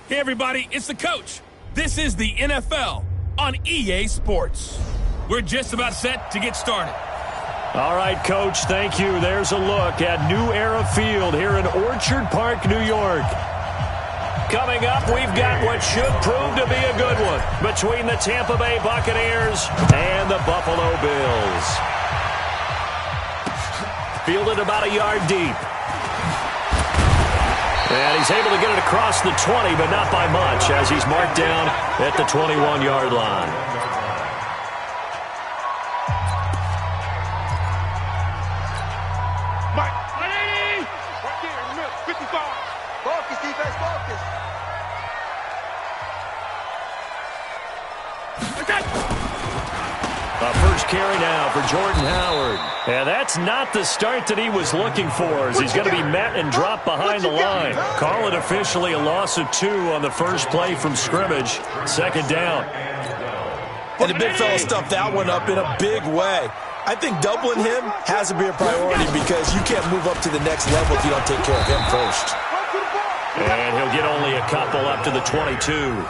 Hey everybody, it's the coach. This is the NFL on EA Sports. We're just about set to get started. All right, Coach, thank you. There's a look at New Era Field here in Orchard Park, New York. Coming up, we've got what should prove to be a good one between the Tampa Bay Buccaneers and the Buffalo Bills. Fielded about a yard deep. And he's able to get it across the 20, but not by much, as he's marked down at the 21-yard line. Right there in the middle, 55. Focus, defense, focus. A first carry now for Jordan Howard. And that's not the start that he was looking for, as he's going to be met and dropped behind the line. Call it officially a loss of 2 on the first play from scrimmage. Second down. And the big fella stuffed that one up in a big way. I think doubling him has to be a priority because you can't move up to the next level if you don't take care of him first. And he'll get only a couple up to the 22.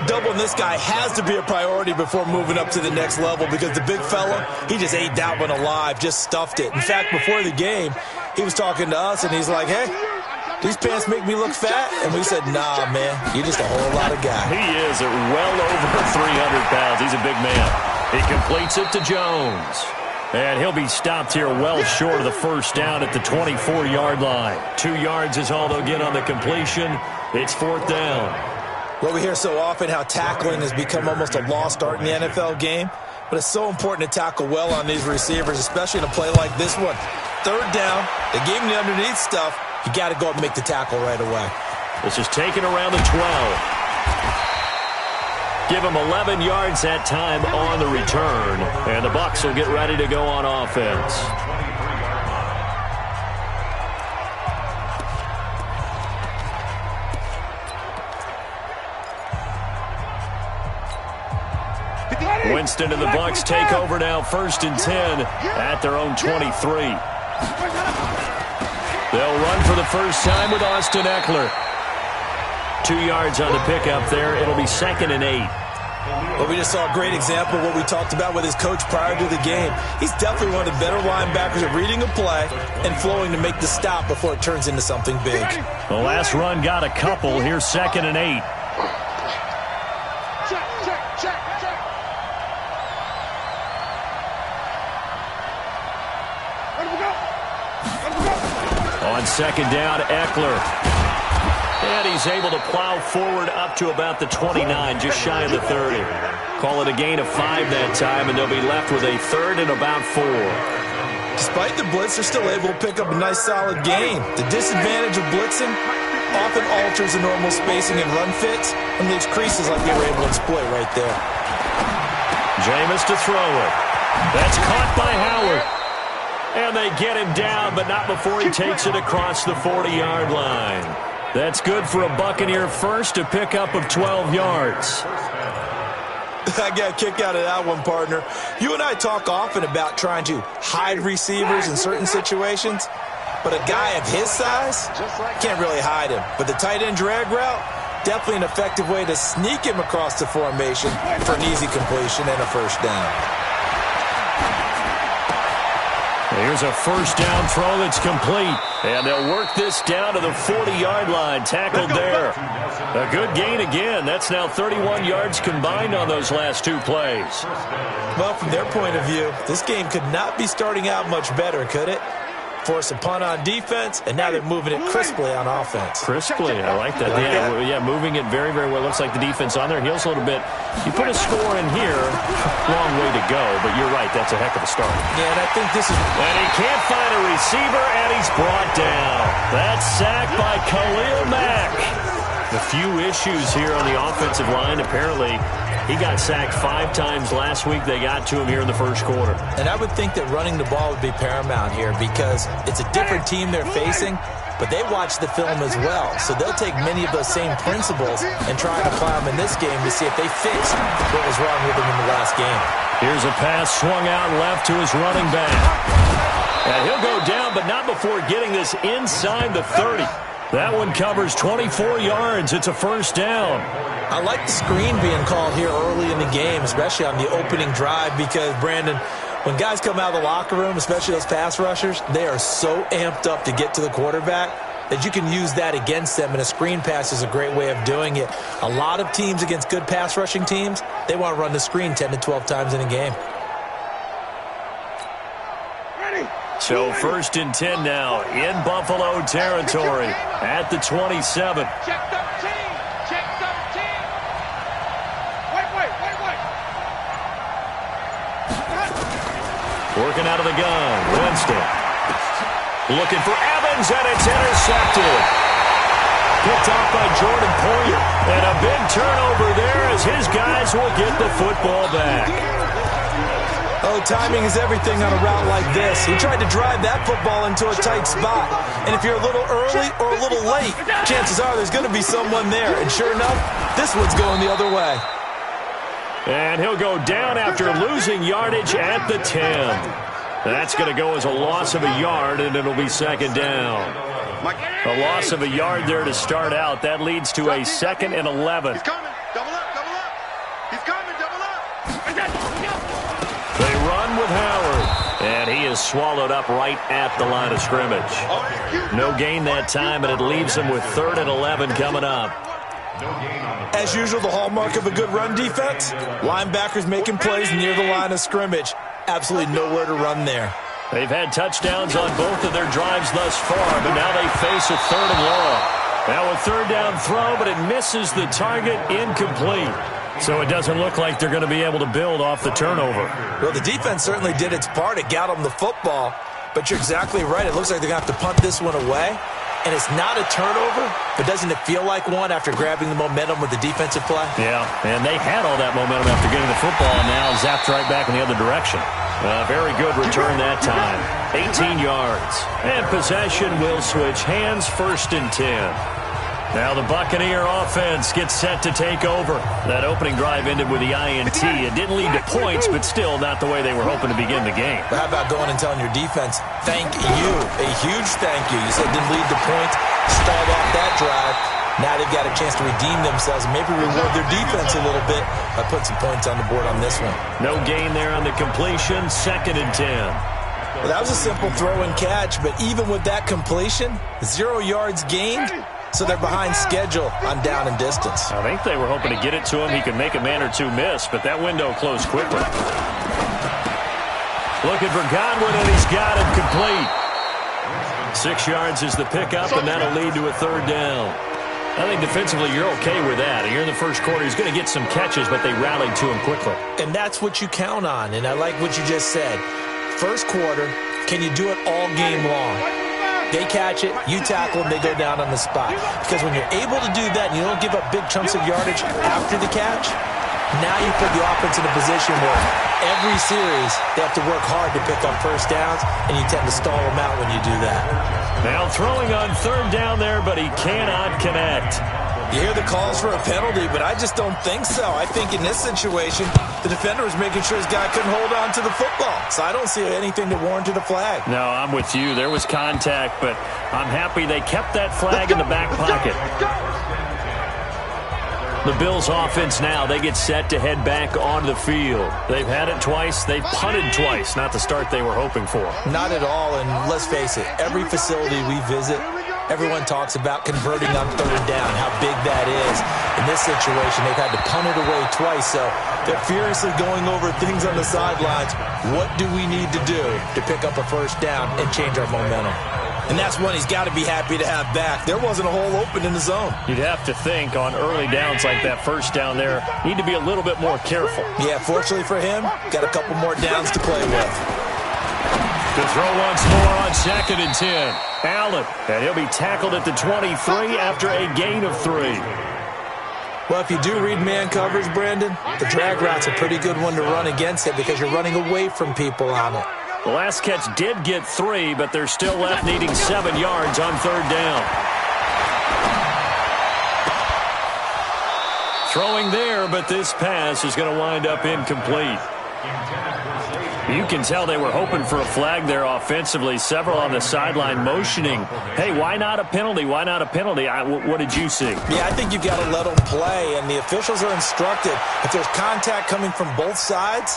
Doubling this guy has to be a priority before moving up to the next level because the big fella, he just ate that one alive, just stuffed it. In fact, before the game, he was talking to us, and he's like, hey, these pants make me look fat? And we said, nah, man, you're just a whole lot of guy. He is at well over 300 pounds. He's a big man. He completes it to Jones. And he'll be stopped here well short of the first down at the 24-yard line. 2 yards is all they'll get on the completion. It's fourth down. Well, we hear so often how tackling has become almost a lost art in the NFL game, but it's so important to tackle well on these receivers, especially in a play like this one. Third down, they gave him the underneath stuff. You got to go up and make the tackle right away. This is taken around the 12. Give him 11 yards that time on the return, and the Bucs will get ready to go on offense. Winston and the Bucs take over now, 1st and 10 at their own 23. They'll run for the first time with Austin Eckler. 2 yards on the pickup there. It'll be 2nd and 8. Well, we just saw a great example of what we talked about with his coach prior to the game. He's definitely one of the better linebackers at reading a play and flowing to make the stop before it turns into something big. The last run got a couple. Here's 2nd and 8. On second down, Eckler. And he's able to plow forward up to about the 29, just shy of the 30. Call it a gain of 5 that time, and they'll be left with a 3rd and about 4. Despite the blitz, they're still able to pick up a nice, solid gain. The disadvantage of blitzing often alters the normal spacing and run fits and leaves creases like they were able to exploit right there. Jameis to throw it. That's caught by Howard. And they get him down, but not before he takes it across the 40-yard line. That's good for a Buccaneer first, a pickup of 12 yards. I got a kick out of that one, partner. You and I talk often about trying to hide receivers in certain situations, but a guy of his size can't really hide him. But the tight end drag route, definitely an effective way to sneak him across the formation for an easy completion and a first down. Here's a first down throw that's complete. And they'll work this down to the 40-yard line. Tackled there. A good gain again. That's now 31 yards combined on those last 2 plays. Well, from their point of view, this game could not be starting out much better, could it? Force a punt on defense, and now they're moving it crisply on offense. Crisply, I like that. Yeah, moving it very, very well. Looks like the defense on their heels a little bit. You put a score in here, long way to go, but you're right, that's a heck of a start. Yeah, and I think this is... And he can't find a receiver, and he's brought down. That's sacked by Khalil Mack. A few issues here on the offensive line, apparently. He got sacked 5 times last week. They got to him here in the first quarter. And I would think that running the ball would be paramount here because it's a different team they're facing, but they watch the film as well. So they'll take many of those same principles and try and apply them in this game to see if they fix what was wrong with them in the last game. Here's a pass swung out left to his running back. And he'll go down, but not before getting this inside the 30. That one covers 24 yards. It's a first down. I like the screen being called here early in the game, especially on the opening drive, because, Brandon, when guys come out of the locker room, especially those pass rushers, they are so amped up to get to the quarterback that you can use that against them, and a screen pass is a great way of doing it. A lot of teams against good pass rushing teams, they want to run the screen 10 to 12 times in a game. So 1st and 10 now in Buffalo territory at the 27. Check 13. Check 13. Wait. Working out of the gun, Winston. Looking for Evans, and it's intercepted. Picked off by Jordan Poyer. And a big turnover there as his guys will get the football back. Oh, timing is everything on a route like this. He tried to drive that football into a tight spot. And if you're a little early or a little late, chances are there's going to be someone there. And sure enough, this one's going the other way. And he'll go down after losing yardage at the 10. That's going to go as a loss of a yard, and it'll be 2nd down. A loss of a yard there to start out. That leads to a 2nd and 11. He's coming. Double up. He's coming. Double up. They run with Howard, and he is swallowed up right at the line of scrimmage. No gain that time, and it leaves him with 3rd and 11 coming up. As usual, the hallmark of a good run defense, linebackers making plays near the line of scrimmage. Absolutely nowhere to run there. They've had touchdowns on both of their drives thus far, but now they face a 3rd and long. Now a 3rd down throw, but it misses the target, incomplete. So it doesn't look like they're going to be able to build off the turnover. Well, the defense certainly did its part. It got them the football, but you're exactly right. It looks like they're going to have to punt this one away. And it's not a turnover, but doesn't it feel like one after grabbing the momentum with the defensive play? Yeah, and they had all that momentum after getting the football, and now zapped right back in the other direction. Very good return that time. 18 yards. And possession will switch hands, 1st and 10. Now the Buccaneer offense gets set to take over. That opening drive ended with the INT. It didn't lead to points, but still not the way they were hoping to begin the game. But how about going and telling your defense, thank you, a huge thank you. You said it didn't lead to points, stalled off that drive. Now they've got a chance to redeem themselves and maybe reward their defense a little bit by putting some points on the board on this one. No gain there on the completion, 2nd and 10. Well, that was a simple throw and catch, but even with that completion, 0 yards gained. So they're behind schedule on down and distance. I think they were hoping to get it to him. He could make a man or two miss, but that window closed quickly. Looking for Godwin, and he's got him complete. 6 yards is the pickup, and that'll lead to a 3rd down. I think defensively you're okay with that. Here in the first quarter, he's going to get some catches, but they rallied to him quickly. And that's what you count on, and I like what you just said. First quarter, can you do it all game long? They catch it, you tackle them, they go down on the spot. Because when you're able to do that and you don't give up big chunks of yardage after the catch, now you put the offense in a position where every series they have to work hard to pick up 1st downs, and you tend to stall them out when you do that. Now throwing on 3rd down there, but he cannot connect. You hear the calls for a penalty, but I just don't think so. I think in this situation, the defender was making sure his guy couldn't hold on to the football. So I don't see anything that warranted a flag. No, I'm with you. There was contact, but I'm happy they kept that flag in the back pocket. The Bills offense now, they get set to head back onto the field. They've had it twice. They've punted twice. Not the start they were hoping for. Not at all, and let's face it, every facility we visit, everyone talks about converting on 3rd down, how big that is. In this situation, they've had to punt it away twice, so they're furiously going over things on the sidelines. What do we need to do to pick up a 1st down and change our momentum? And that's one he's got to be happy to have back. There wasn't a hole open in the zone. You'd have to think on early downs like that 1st down there, need to be a little bit more careful. Yeah, fortunately for him, got a couple more downs to play with. To throw once more on 2nd and 10. Allen, and he'll be tackled at the 23 after a gain of 3. Well, if you do read man coverage, Brandon, the drag route's a pretty good one to run against it because you're running away from people on it. The last catch did get 3, but they're still left needing 7 yards on 3rd down. Throwing there, but this pass is going to wind up incomplete. You can tell they were hoping for a flag there offensively. Several on the sideline motioning, hey, why not a penalty? Why not a penalty? What did you see? Yeah, I think you've got to let them play, and the officials are instructed. If there's contact coming from both sides,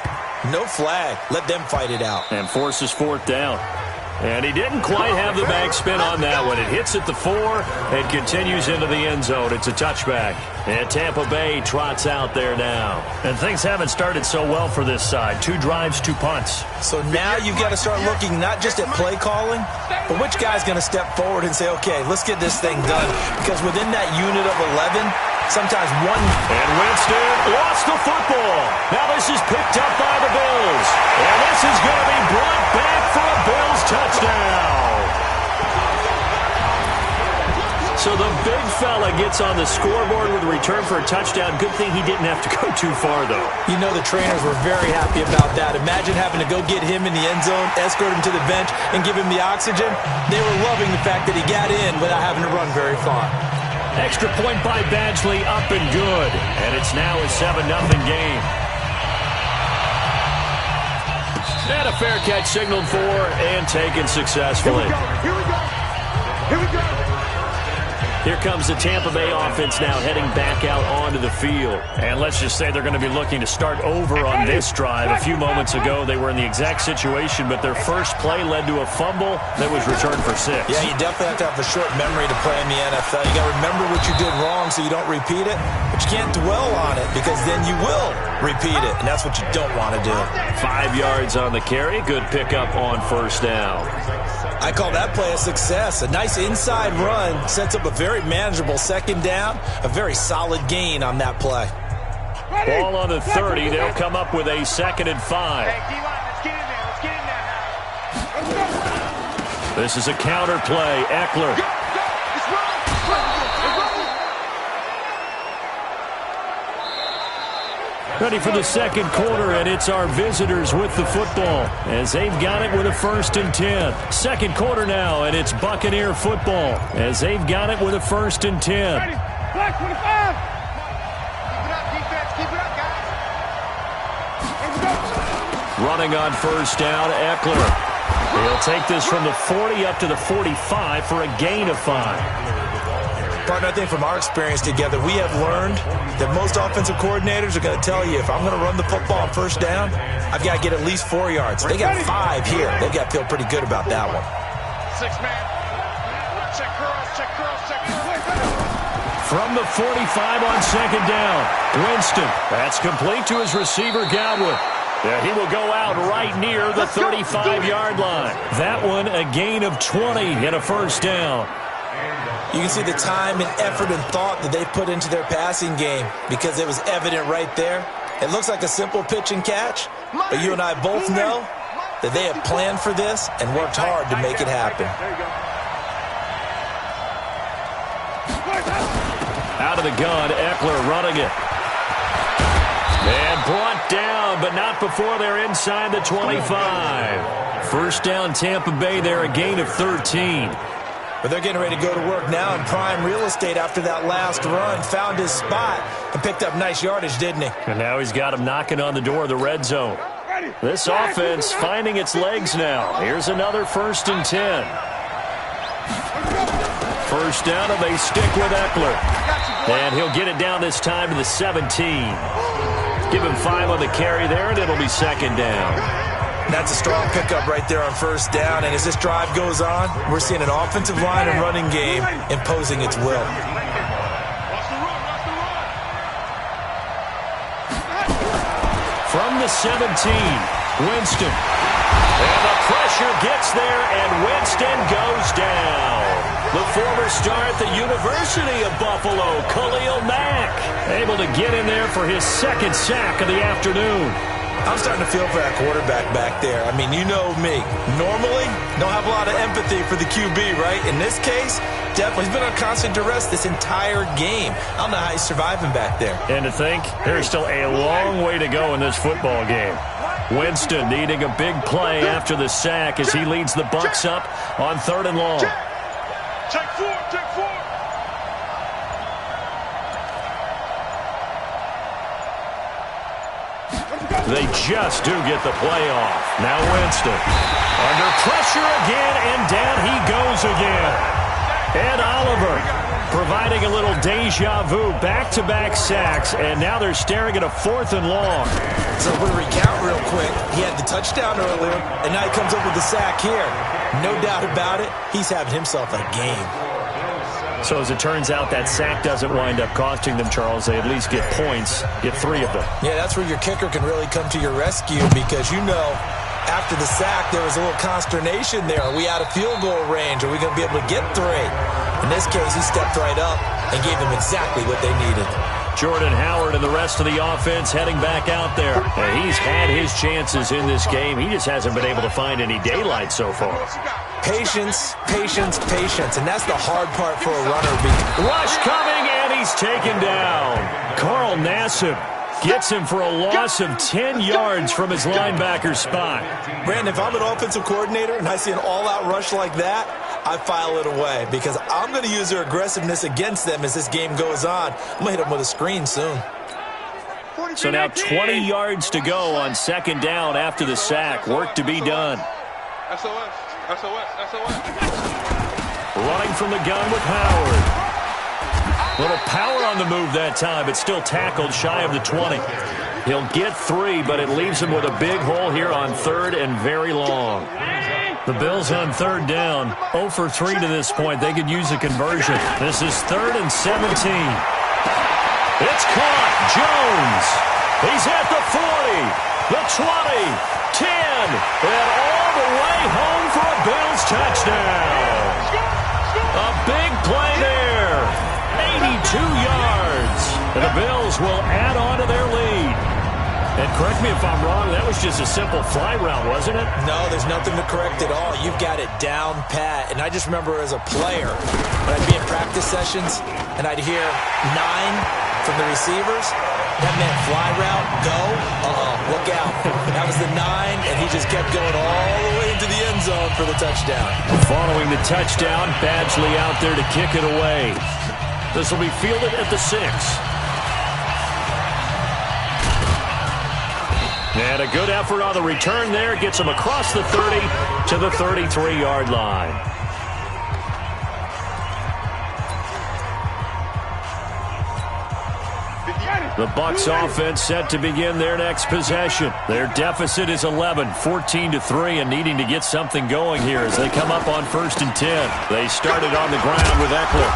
no flag. Let them fight it out. And forces fourth down. And he didn't quite have the backspin on that one. It hits at the 4 and continues into the end zone. It's a touchback. And Tampa Bay trots out there now. And things haven't started so well for this side. 2 drives, 2 punts. So now you've got to start looking not just at play calling, but which guy's going to step forward and say, okay, let's get this thing done. Because within that unit of 11, sometimes one... And Winston lost the football. Now this is picked up by the Bills. And this is going to be brought back for a Bills touchdown. So the big fella gets on the scoreboard with a return for a touchdown. Good thing he didn't have to go too far, though. You know the trainers were very happy about that. Imagine having to go get him in the end zone, escort him to the bench, and give him the oxygen. They were loving the fact that he got in without having to run very far. Extra point by Badgley, up and good. And it's now a 7-0 game. And a fair catch signaled for and taken successfully. Here we go. Here we go. Here comes the Tampa Bay offense now heading back out onto the field. And let's just say they're going to be looking to start over on this drive. A few moments ago, they were in the exact situation, but their first play led to a fumble that was returned for 6. Yeah, you definitely have to have a short memory to play in the NFL. You got to remember what you did wrong so you don't repeat it, but you can't dwell on it because then you will repeat it, and that's what you don't want to do. 5 yards on the carry. Good pickup on first down. I call that play a success. A nice inside run sets up a very manageable second down, a very solid gain on that play. Ball on the 30. They'll come up with a 2nd and 5. Hey, D-line, let's get in there. Let's get in there now. This is a counter play. Eckler. Go. It's running. It's running. Ready for the second quarter, and it's our visitors with the football as they've got it with a 1st and 10. Second quarter now, and it's Buccaneer football as they've got it with a 1st and 10. Ready. Black 25. Keep it up, defense. Keep it up, guys. Running on first down, Eckler. He'll take this from the 40 up to the 45 for a gain of 5. Partner, I think from our experience together, we have learned that most offensive coordinators are going to tell you, if I'm going to run the football on first down, I've got to get at least 4 yards. They got 5 here. They've got to feel pretty good about that one. 6-man. Check girls, check girls, check girls. From the 45 on second down, Winston. That's complete to his receiver, Godwin. Yeah, he will go out right near the 35-yard line. That one, a gain of 20 and a first down. You can see the time and effort and thought that they put into their passing game because it was evident right there. It looks like a simple pitch and catch, but you and I both know that they have planned for this and worked hard to make it happen. Out of the gun, Eckler running it. And brought down, but not before they're inside the 25. First down, Tampa Bay there, a gain of 13. But they're getting ready to go to work now in prime real estate after that last run. Found his spot and picked up nice yardage, didn't he? And now he's got him knocking on the door of the red zone. This offense finding its legs now. Here's another 1st and 10. First down, and they stick with Eckler. And he'll get it down this time to the 17. Give him 5 on the carry there, and it'll be 2nd down. That's a strong pickup right there on first down. And as this drive goes on, we're seeing an offensive line and running game imposing its will. From the 17, Winston. And the pressure gets there, and Winston goes down. The former star at the University of Buffalo, Khalil Mack, able to get in there for his 2nd sack of the afternoon. I'm starting to feel for that quarterback back there. I mean, you know me. Normally, don't have a lot of empathy for the QB, right? In this case, definitely. He's been on constant duress this entire game. I don't know how he's surviving back there. And to think, there's still a long way to go in this football game. Winston needing a big play after the sack as he leads the Bucs up on 3rd and long. Check 4, check 4. Let's go. They just do get the play off. Now Winston. Under pressure again, and down he goes again. And Oliver providing a little deja vu, back-to-back sacks, and now they're staring at a 4th and long. So we're going to recount real quick. He had the touchdown earlier, and now he comes up with the sack here. No doubt about it, he's having himself a game. So as it turns out, that sack doesn't wind up costing them, Charles. They at least get points, get 3 of them. Yeah, that's where your kicker can really come to your rescue because, you know, after the sack, there was a little consternation there. Are we out of field goal range? Are we going to be able to get 3? In this case, he stepped right up and gave them exactly what they needed. Jordan Howard and the rest of the offense heading back out there. And he's had his chances in this game. He just hasn't been able to find any daylight so far. Patience, patience, patience. And that's the hard part for a runner. Rush coming, and he's taken down. Carl Nassib gets him for a loss of 10 yards from his linebacker spot. Brandon, if I'm an offensive coordinator and I see an all-out rush like that, I file it away because I'm going to use their aggressiveness against them as this game goes on. I'm going to hit them with a screen soon. So now 20 yards to go on 2nd down after the sack. Work to be done. SOS, SOS, SOS. Running from the gun with Howard. Little power on the move that time, but still tackled shy of the 20. He'll get 3, but it leaves him with a big hole here on 3rd and very long. The Bills on 3rd down, 0 for 3 to this point. They could use a conversion. This is 3rd and 17. It's caught. Jones. He's at the 40, the 20, 10, and all the way home for a Bills touchdown. A big play there. 82 yards. And the Bills will add on to their lead. And correct me if I'm wrong, that was just a simple fly route, wasn't it? No, there's nothing to correct at all. You've got it down pat. And I just remember as a player, when I'd be in practice sessions, and I'd hear 9 from the receivers, that meant fly route, go, look out. That was the 9, and he just kept going all the way into the end zone for the touchdown. Following the touchdown, Badgley out there to kick it away. This will be fielded at the 6. And a good effort on the return there. Gets him across the 30 to the 33-yard line. The Bucs offense set to begin their next possession. Their deficit is 11, 14-3, and needing to get something going here as they come up on 1st and 10. They started on the ground with Eckler.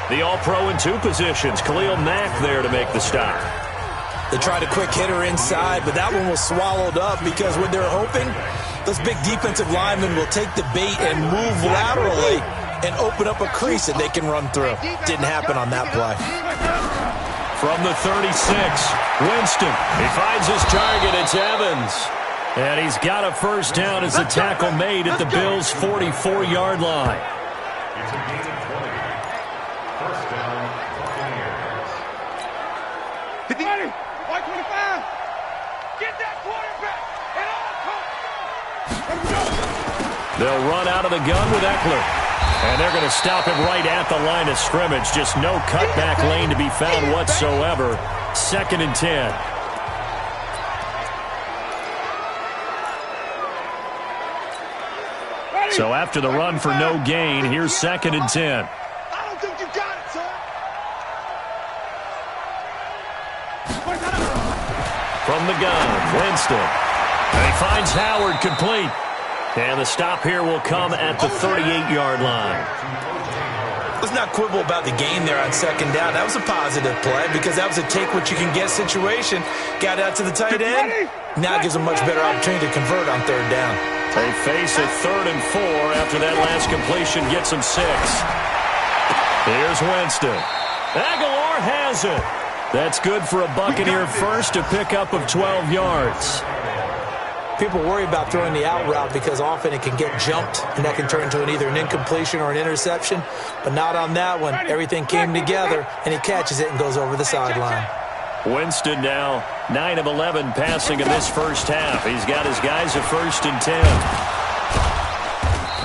The All-Pro in 2 positions. Khalil Mack there to make the stop. They tried a quick hitter inside, but that one was swallowed up because what they're hoping, those big defensive linemen will take the bait and move laterally and open up a crease that they can run through. Didn't happen on that play. From the 36, Winston. He finds his target. It's Evans. And he's got a 1st down as the tackle made at the Bills' 44-yard line. They'll run out of the gun with Eckler. And they're going to stop him right at the line of scrimmage. Just no cutback lane to be found whatsoever. 2nd and 10. So after the run for no gain, here's 2nd and 10. I don't think you got it, son. From the gun, Winston. And he finds Howard complete. And the stop here will come at the 38-yard line. Let's not quibble about the gain there on 2nd down. That was a positive play because that was a take-what-you-can-get situation. Got out to the tight end. Now it gives them a much better opportunity to convert on 3rd down. They face a 3rd and 4 after that last completion gets them 6. Here's Winston. Aguilar has it. That's good for a Buccaneer first, a pickup of 12 yards. People worry about throwing the out route because often it can get jumped, and that can turn into either an incompletion or an interception. But not on that one. Everything came together, and he catches it and goes over the sideline. Winston now 9 of 11 passing in this first half. He's got his guys at 1st and 10.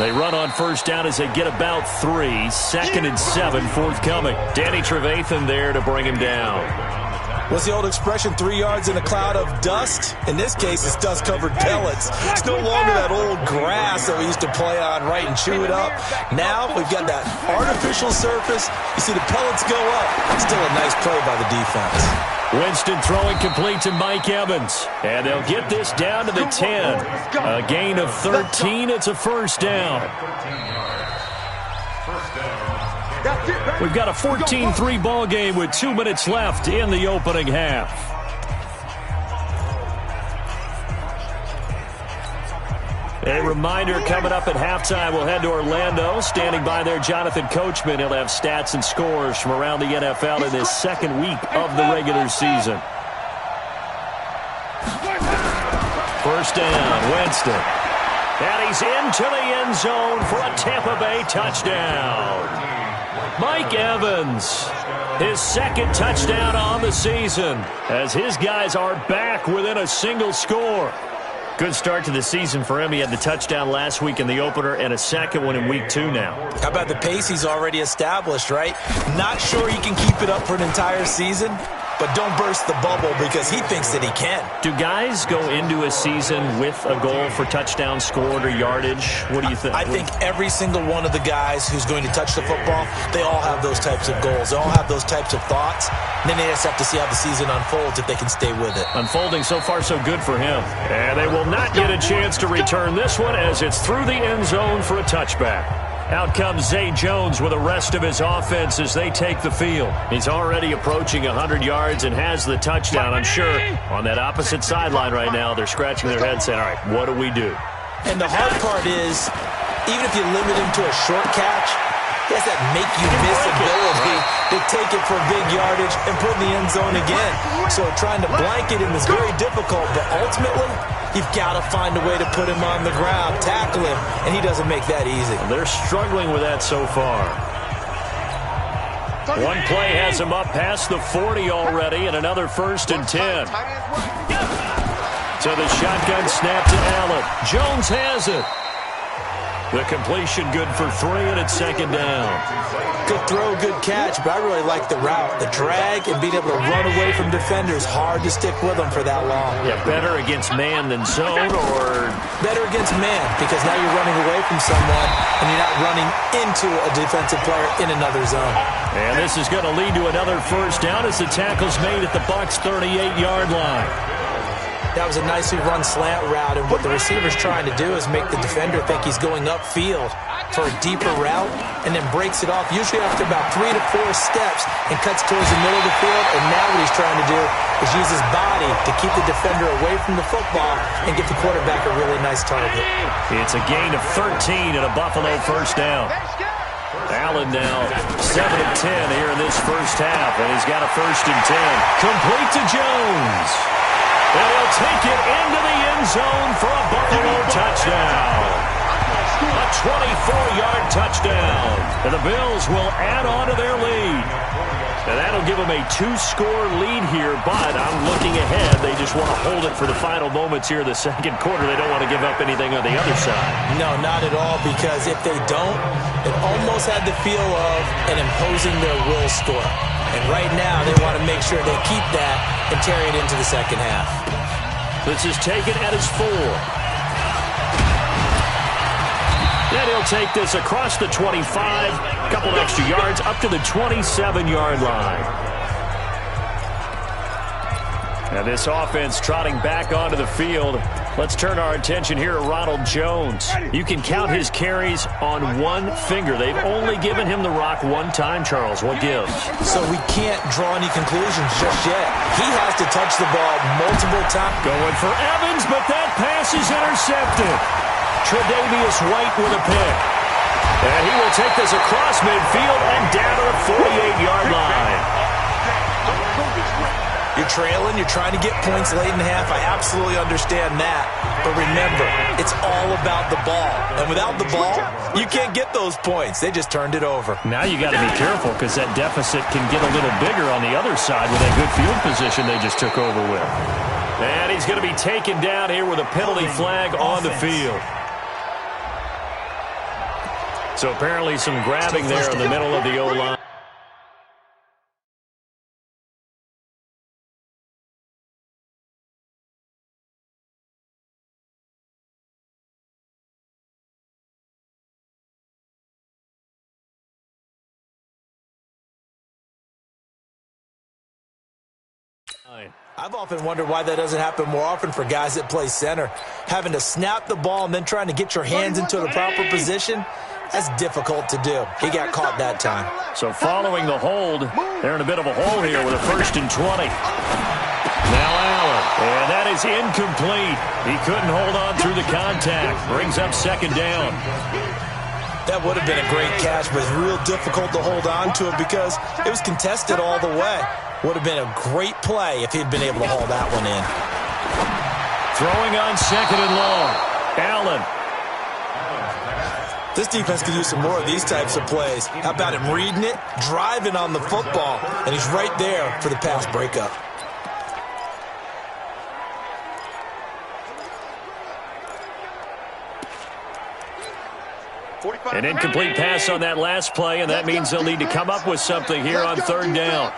They run on 1st down as they get about 3. 2nd and 7 forthcoming. Danny Trevathan there to bring him down. What's the old expression, 3 yards in a cloud of dust? In this case, it's dust-covered pellets. It's no longer that old grass that we used to play on, right, and chew it up. Now we've got that artificial surface. You see the pellets go up. Still a nice play by the defense. Winston throwing complete to Mike Evans. And they'll get this down to the 10. A gain of 13. It's a first down. We've got a 14-3 ball game with 2 minutes left in the opening half. A reminder, coming up at halftime, we'll head to Orlando. Standing by there, Jonathan Coachman. He'll have stats and scores from around the NFL in his second week of the regular season. First down, Winston. And he's into the end zone for a Tampa Bay touchdown. Mike Evans, his second touchdown on the season, as his guys are back within a single score. Good start to the season for him. He had the touchdown last week in the opener and a second one in week 2 now. How about the pace he's already established, right? Not sure he can keep it up for an entire season, but don't burst the bubble because he thinks that he can. Do guys go into a season with a goal for touchdown scored or yardage? What do you think? I think every single one of the guys who's going to touch the football, they all have those types of goals. They all have those types of thoughts. And then they just have to see how the season unfolds if they can stay with it. Unfolding so far so good for him. And they will not get a chance to return this one as it's through the end zone for a touchback. Out comes Zay Jones with the rest of his offense as they take the field. He's already approaching 100 yards and has the touchdown. I'm sure on that opposite sideline right now, they're scratching their heads saying, all right, what do we do? And the hard part is, even if you limit him to a short catch, he has that make-you-miss ability to take it for big yardage and put in the end zone again. So trying to blanket him is very difficult, but ultimately, you've got to find a way to put him on the ground, tackle him, and he doesn't make that easy. They're struggling with that so far. One play has him up past the 40 already, and another 1st and 10. So the shotgun snap to Allen. Jones has it. The completion good for 3, and it's 2nd down. Good throw, good catch, but I really like the route. The drag and being able to run away from defenders, hard to stick with them for that long. Yeah, better against man than zone, or? Better against man, because now you're running away from someone, and you're not running into a defensive player in another zone. And this is going to lead to another first down as the tackle's made at the Bucs' 38-yard line. That was a nicely run slant route, and what the receiver's trying to do is make the defender think he's going upfield for a deeper route and then breaks it off, usually after about 3 to 4 steps, and cuts towards the middle of the field. And now what he's trying to do is use his body to keep the defender away from the football and get the quarterback a really nice target. It's a gain of 13 and a Buffalo first down. Allen now 7 of 10 here in this first half, and he's got a 1st and 10. Complete to Jones. And he'll take it into the end zone for a Buffalo touchdown. A 24-yard touchdown. And the Bills will add on to their lead. And that'll give them a 2-score lead here, but I'm looking ahead. They just want to hold it for the final moments here in the second quarter. They don't want to give up anything on the other side. No, not at all, because if they don't, it almost had the feel of an imposing their will score. And right now, they want to make sure they keep that and carry it into the second half. This is taken at his 4. Then he'll take this across the 25, a couple extra yards, up to the 27-yard line. And this offense trotting back onto the field. Let's turn our attention here to Ronald Jones. You can count his carries on one finger. They've only given him the rock one time, Charles. What gives? So we can't draw any conclusions just yet. He has to touch the ball multiple times. Going for Evans, but that pass is intercepted. Tre'Davious White with a pick. And he will take this across midfield and down to the 48-yard line. You're trailing, you're trying to get points late in the half. I absolutely understand that. But remember, it's all about the ball. And without the ball, you can't get those points. They just turned it over. Now you got to be careful because that deficit can get a little bigger on the other side with that good field position they just took over with. And he's going to be taken down here with a penalty flag on the field. So apparently some grabbing there in the middle of the O-line. I've often wondered why that doesn't happen more often for guys that play center. Having to snap the ball and then trying to get your hands into the proper position, that's difficult to do. He got caught that time. So following the hold, they're in a bit of a hole here with a 1st and 20. Now Allen, and that is incomplete. He couldn't hold on through the contact. Brings up 2nd down. That would have been a great catch, but it's real difficult to hold on to it because it was contested all the way. Would have been a great play if he'd been able to haul that one in. Throwing on 2nd and long. Allen. This defense could use some more of these types of plays. How about him reading it, driving on the football, and he's right there for the pass breakup. An incomplete pass on that last play, and that means they'll need to come up with something here on 3rd down.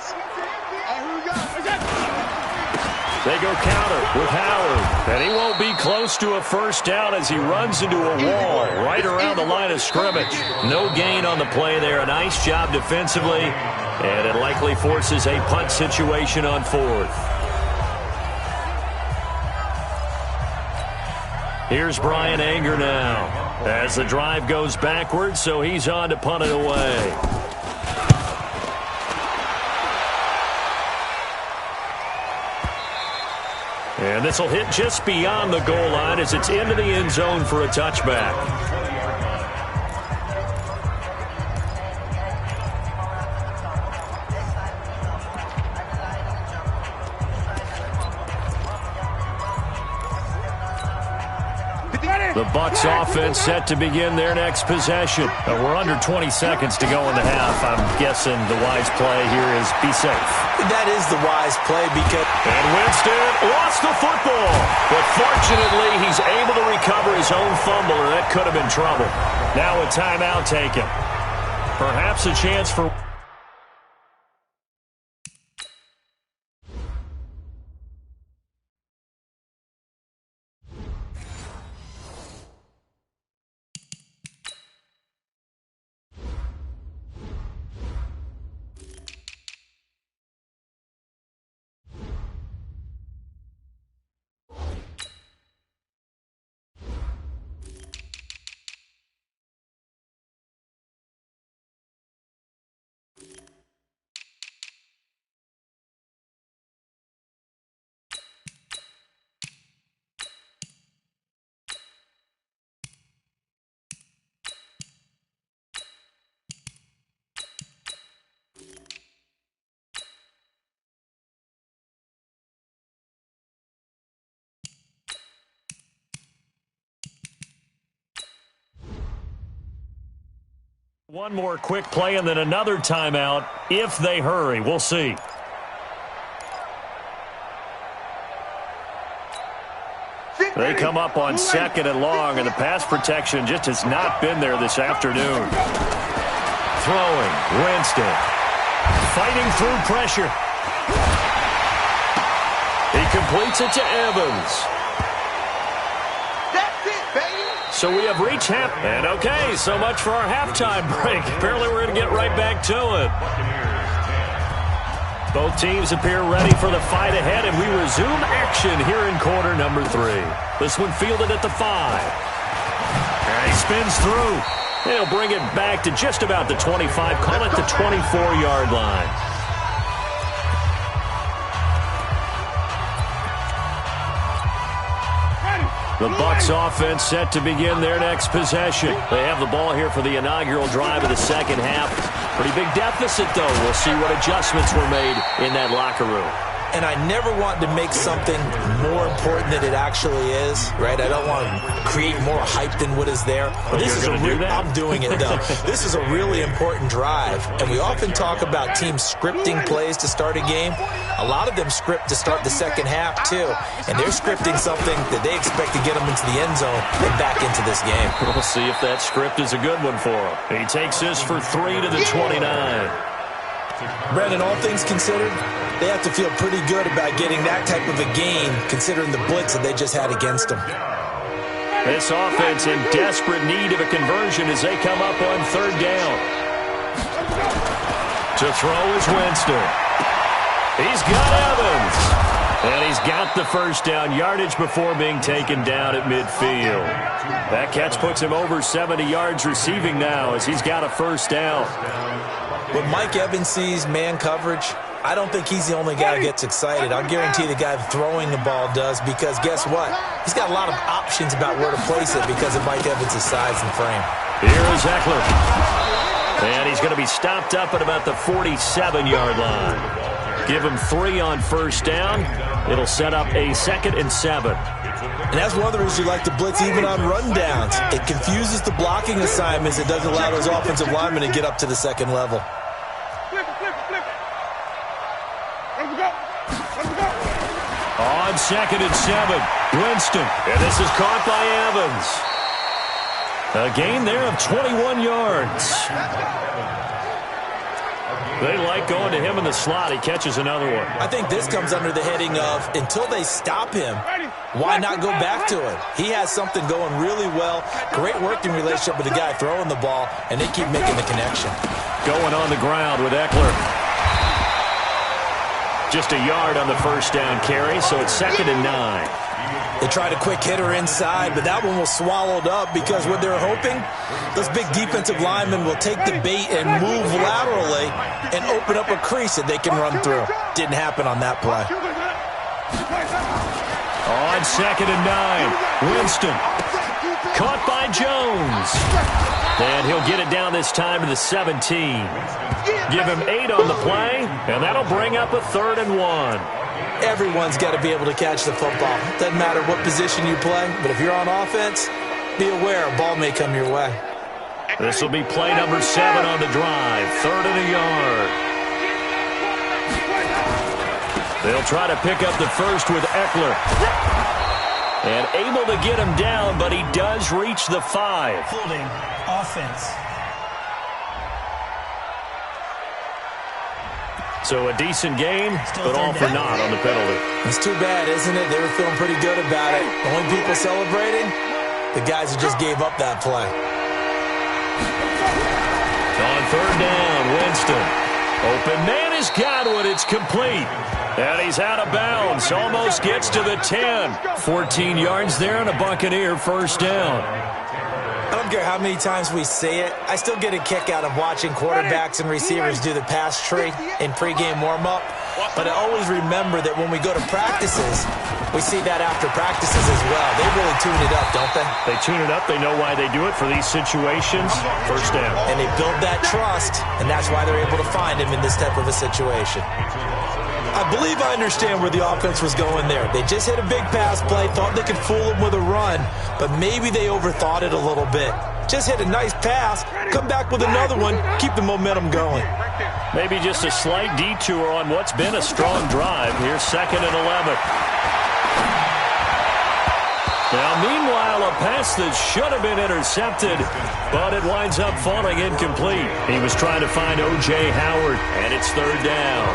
They go counter with Howard, and he won't be close to a 1st down as he runs into a wall right around the line of scrimmage. No gain on the play there. A nice job defensively, and it likely forces a punt situation on 4th. Here's Brian Anger now as the drive goes backwards, so he's on to punt it away. And this will hit just beyond the goal line as it's into the end zone for a touchback. The Bucs offense set to begin their next possession. We're under 20 seconds to go in the half. I'm guessing the wise play here is be safe. That is the wise play because... And Winston lost the football. But fortunately, he's able to recover his own fumble, or that could have been trouble. Now a timeout taken. Perhaps a chance for... One more quick play and then another timeout if they hurry. We'll see. They come up on 2nd and long, and the pass protection just has not been there this afternoon. Throwing, Winston. Fighting through pressure. He completes it to Evans. So we have reached half. And okay, so much for our halftime break. Apparently we're going to get right back to it. Both teams appear ready for the fight ahead, and we resume action here in quarter number 3. This one fielded at the 5. And he spins through. He'll bring it back to just about the 25. Call it the 24-yard line. The Bucs offense set to begin their next possession. They have the ball here for the inaugural drive of the 2nd half. Pretty big deficit, though. We'll see what adjustments were made in that locker room. And I never want to make something more important than it actually is, right? I don't want to create more hype than what is there. But this is I'm doing it, though. This is a really important drive. And we often talk about teams scripting plays to start a game. A lot of them script to start the 2nd half, too. And they're scripting something that they expect to get them into the end zone and back into this game. We'll see if that script is a good one for him. He takes this for 3 to the 29. Brandon, all things considered, they have to feel pretty good about getting that type of a gain, considering the blitz that they just had against them. This offense in desperate need of a conversion as they come up on 3rd down. To throw is Winston. He's got Evans. And he's got the first down, yardage before being taken down at midfield. That catch puts him over 70 yards receiving now as he's got a first down. When Mike Evans sees man coverage, I don't think he's the only guy who gets excited. I'll guarantee the guy throwing the ball does, because guess what? He's got a lot of options about where to place it because of Mike Evans' size and frame. Here is Eckler. And he's going to be stopped up at about the 47-yard line. Give him 3 on first down. It'll set up a 2nd and 7. And that's one of the reasons you like to blitz even on rundowns. It confuses the blocking assignments. It doesn't allow those offensive linemen to get up to the second level. Flip it. Let's go. On 2nd and 7, Winston. And this is caught by Evans. A gain there of 21 yards. They like going to him in the slot. He catches another one. I think this comes under the heading of, until they stop him, why not go back to it? He has something going really well. Great working relationship with the guy throwing the ball, and they keep making the connection. Going on the ground with Eckler. Just a yard on the first down carry, so it's 2nd and 9. They tried a quick hitter inside, but that one was swallowed up because what they're hoping, those big defensive linemen will take the bait and move laterally and open up a crease that they can run through. Didn't happen on that play. On 2nd and 9, Winston. Caught by Jones. And he'll get it down this time to the 17. Give him 8 on the play, and that'll bring up a 3rd and 1. Everyone's got to be able to catch the football. Doesn't matter what position you play, but if you're on offense, be aware a ball may come your way. This will be play number 7 on the drive. 3rd and a yard. They'll try to pick up the first with Eckler. And able to get him down, but he does reach the 5. Holding offense. So a decent game, but all for naught on the penalty. It's too bad, isn't it? They were feeling pretty good about it. The only people celebrating, the guys who just gave up that play. On 3rd down, Winston. Open man is Godwin. It's complete. And he's out of bounds. Almost gets to the 10. 14 yards there and a Buccaneer first down. I don't care how many times we say it, I still get a kick out of watching quarterbacks and receivers do the pass tree in pregame warm-up. But I always remember that when we go to practices, we see that after practices as well. They really tune it up, don't they? They tune it up. They know why they do it for these situations. First down. And they build that trust, and that's why they're able to find him in this type of a situation. I believe I understand where the offense was going there. They just hit a big pass play, thought they could fool him with a run, but maybe they overthought it a little bit. Just hit a nice pass, come back with another one, keep the momentum going. Maybe just a slight detour on what's been a strong drive. Here's 2nd and 11. Now, meanwhile, a pass that should have been intercepted, but it winds up falling incomplete. He was trying to find O.J. Howard, and it's 3rd down.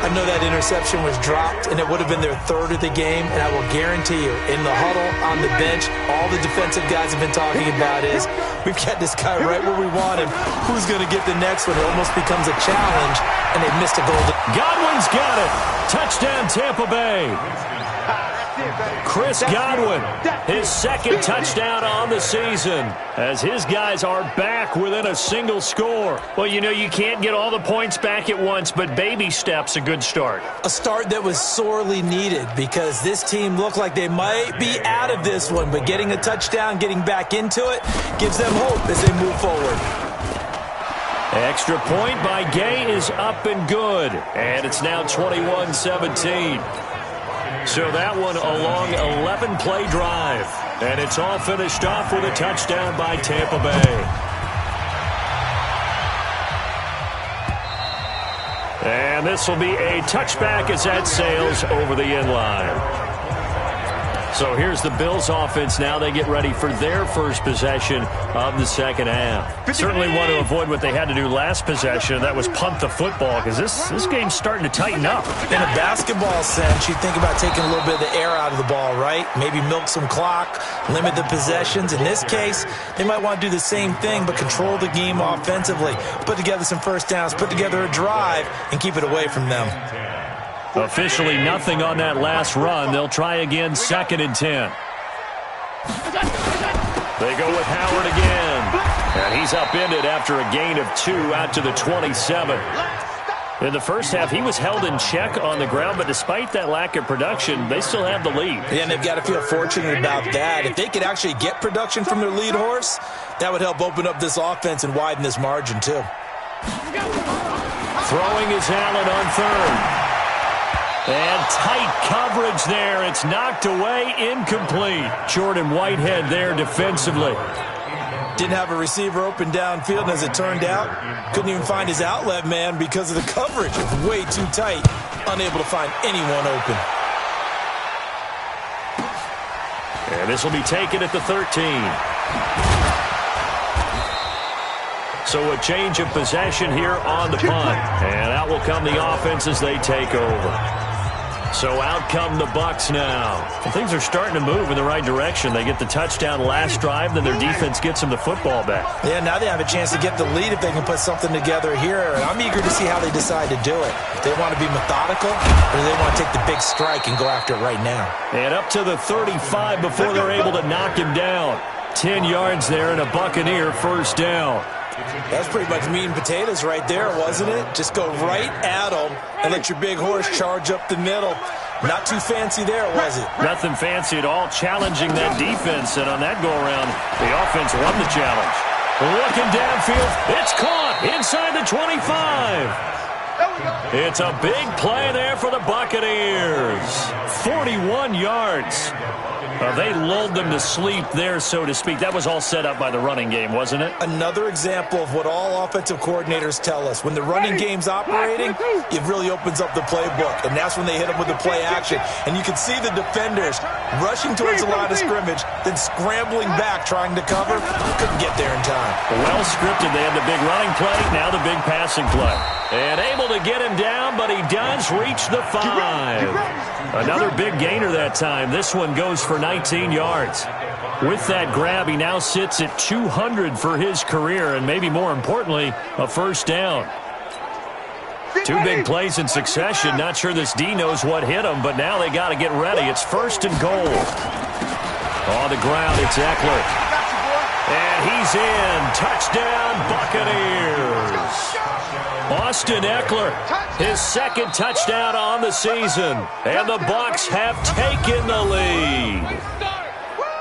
I know that interception was dropped, and it would have been their 3rd of the game, and I will guarantee you, in the huddle, on the bench, all the defensive guys have been talking about is, we've got this guy right where we want him. Who's going to get the next one? It almost becomes a challenge, and they've missed a goal. Godwin's got it. Touchdown, Tampa Bay. Chris Godwin, his 2nd touchdown on the season, as his guys are back within a single score. Well, you know, you can't get all the points back at once, but baby steps, a good start. A start that was sorely needed because this team looked like they might be out of this one, but getting a touchdown, getting back into it, gives them hope as they move forward. Extra point by Gay is up and good, and it's now 21-17. So that one a long 11-play drive. And it's all finished off with a touchdown by Tampa Bay. And this will be a touchback as that sails over the end line. So here's the Bills offense now. They get ready for their first possession of the second half. Certainly want to avoid what they had to do last possession. That was punt the football because this game's starting to tighten up. In a basketball sense, you think about taking a little bit of the air out of the ball, right? Maybe milk some clock, limit the possessions. In this case, they might want to do the same thing but control the game offensively. Put together some first downs, put together a drive, and keep it away from them. Officially nothing on that last run. They'll try again, 2nd and 10. They go with Howard again. And he's upended after a gain of 2 out to the 27. In the first half, he was held in check on the ground, but despite that lack of production, they still have the lead. Yeah, and they've got to feel fortunate about that. If they could actually get production from their lead horse, that would help open up this offense and widen this margin, too. Throwing is Allen on 3rd. And tight coverage there. It's knocked away, incomplete. Jordan Whitehead there defensively. Didn't have a receiver open downfield, and as it turned out, couldn't even find his outlet man because of the coverage. It was way too tight, unable to find anyone open. And this will be taken at the 13. So a change of possession here on the punt. And out will come the offense as they take over. So out come the Bucs now. And things are starting to move in the right direction. They get the touchdown last drive, then their defense gets them the football back. Yeah, now they have a chance to get the lead if they can put something together here. And I'm eager to see how they decide to do it. If they want to be methodical, or do they want to take the big strike and go after it right now? And up to the 35 before they're able to knock him down. 10 yards there and a Buccaneer first down. That's pretty much meat and potatoes right there, wasn't it? Just go right at them and let your big horse charge up the middle. Not too fancy there, was it? Nothing fancy at all, challenging that defense. And on that go-around, the offense won the challenge. Looking downfield, it's caught inside the 25. It's a big play there for the Buccaneers. 41 yards. They lulled them to sleep there, so to speak. That was all set up by the running game, wasn't it? Another example of what all offensive coordinators tell us. When the running game's operating, it really opens up the playbook, and that's when they hit them with the play action. And you can see the defenders rushing towards the line of scrimmage, then scrambling back, trying to cover. Couldn't get there in time. Well scripted. They had the big running play, now the big passing play. And able to get him down, but he does reach the 5. Another big gainer that time. This one goes for 19 yards. With that grab, he now sits at 200 for his career, and maybe more importantly, a first down. 2 big plays in succession. Not sure this D knows what hit him, but now they got to get ready. It's 1st and goal. On the ground, it's Eckler. And he's in. Touchdown, Buccaneers. Austin Eckler, his 2nd touchdown on the season. And the Bucs have taken the lead.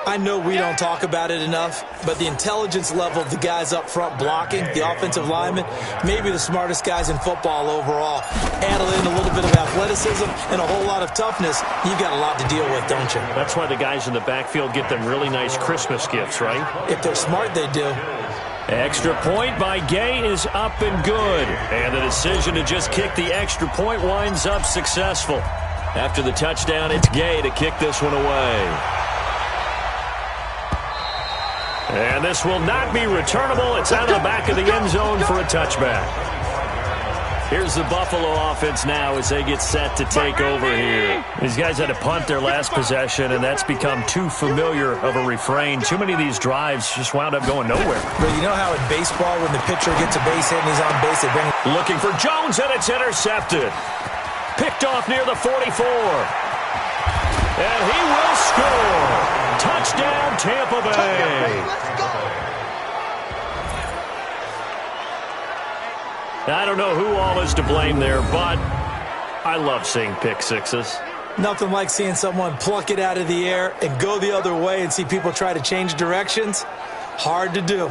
I know we don't talk about it enough, but the intelligence level of the guys up front blocking, the offensive linemen, maybe the smartest guys in football overall. Add in a little bit of athleticism and a whole lot of toughness, you've got a lot to deal with, don't you? That's why the guys in the backfield get them really nice Christmas gifts, right? If they're smart, they do. Extra point by Gay is up and good. And the decision to just kick the extra point winds up successful. After the touchdown, it's Gay to kick this one away. And this will not be returnable. It's out of the back of the end zone for a touchback. Here's the Buffalo offense now as they get set to take over here. These guys had to punt their last possession, and that's become too familiar of a refrain. Too many of these drives just wound up going nowhere. But you know how in baseball, when the pitcher gets a base hit and he's on base, they bring... Looking for Jones, and it's intercepted. Picked off near the 44. And he will score. Touchdown, Tampa Bay. I don't know who all is to blame there, but I love seeing pick sixes. Nothing like seeing someone pluck it out of the air and go the other way and see people try to change directions. Hard to do.